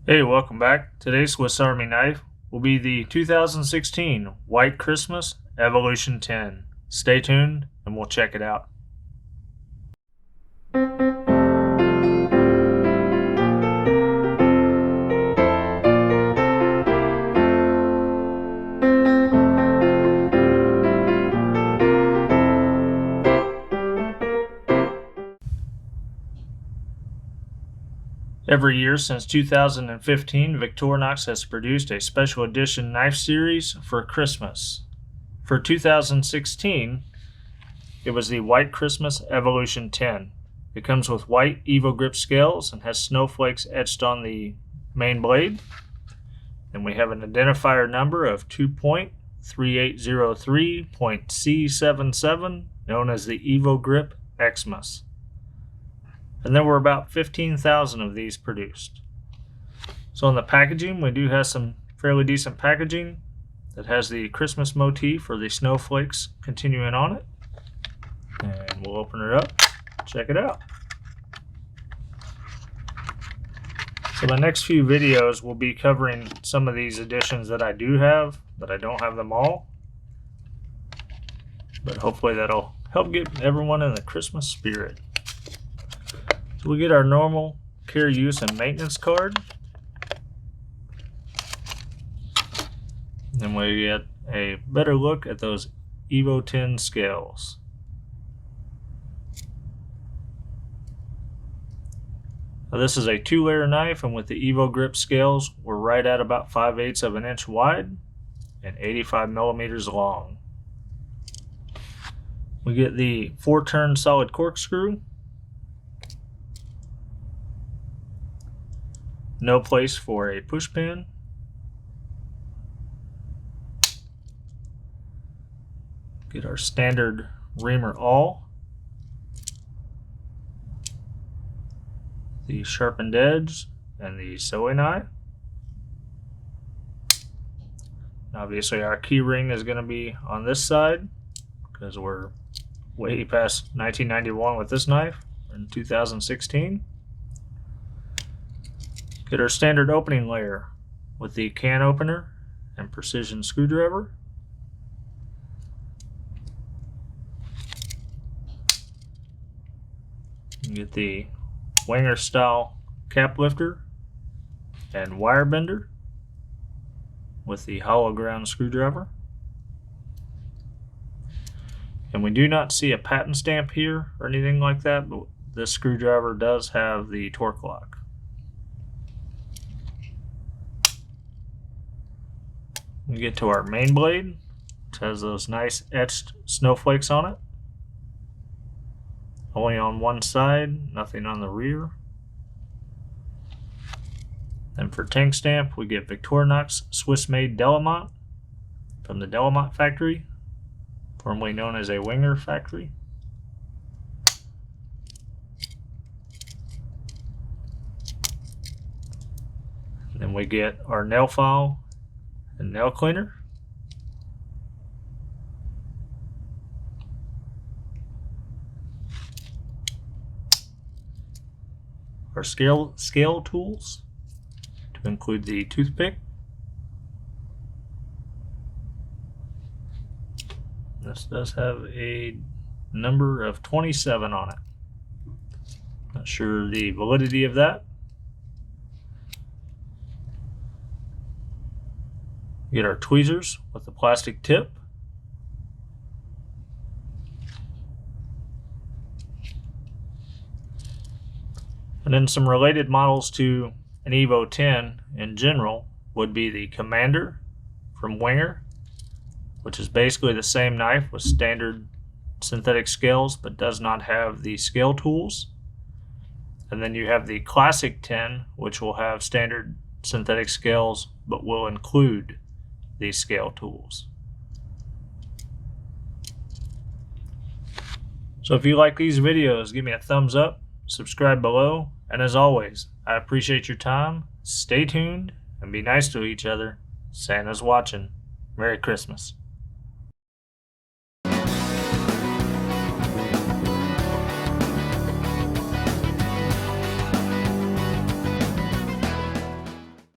Hey, welcome back. Today's Swiss Army knife will be the 2016 White Christmas Evolution 10. Stay tuned and we'll check it out. Every year since 2015, Victorinox has produced a special edition knife series for Christmas. For 2016, it was the White Christmas Evolution 10. It comes with white EvoGrip scales and has snowflakes etched on the main blade. And we have an identifier number of 2.3803.C77, known as the EvoGrip Xmas. And there were about 15,000 of these produced. So on the packaging, we do have some fairly decent packaging that has the Christmas motif for the snowflakes continuing on it. And we'll open it up, check it out. So the next few videos will be covering some of these editions that I do have, but I don't have them all. But hopefully that'll help get everyone in the Christmas spirit. So we get our normal care, use, and maintenance card. Then we get a better look at those Evo 10 scales. Now this is a 2-layer knife, and with the EvoGrip scales, we're right at about 5/8 of an inch wide and 85 millimeters long. We get the 4-turn solid corkscrew. No place for a push pin. Get our standard reamer awl. The sharpened edge and the sewing eye. Obviously our key ring is going to be on this side because we're way past 1991 with this knife. We're in 2016. Get our standard opening layer with the can opener and precision screwdriver. Get the Wenger style cap lifter and wire bender with the hollow ground screwdriver. And we do not see a patent stamp here or anything like that, but this screwdriver does have the torque lock. We get to our main blade, which has those nice etched snowflakes on it. Only on one side, nothing on the rear. And for tank stamp, we get Victorinox Swiss-made Delamont from the Delamont factory, formerly known as a Wenger factory. And then we get our nail file and nail cleaner. Our scale tools, to include the toothpick. This does have a number of 27 on it. Not sure the validity of that. Get our tweezers with the plastic tip. And then some related models to an Evo 10 in general would be the Commander from Wenger, which is basically the same knife with standard synthetic scales but does not have the scale tools. And then you have the Classic 10, which will have standard synthetic scales but will include these scale tools. So if you like these videos, give me a thumbs up, subscribe below, and as always, I appreciate your time. Stay tuned and be nice to each other. Santa's watching. Merry Christmas.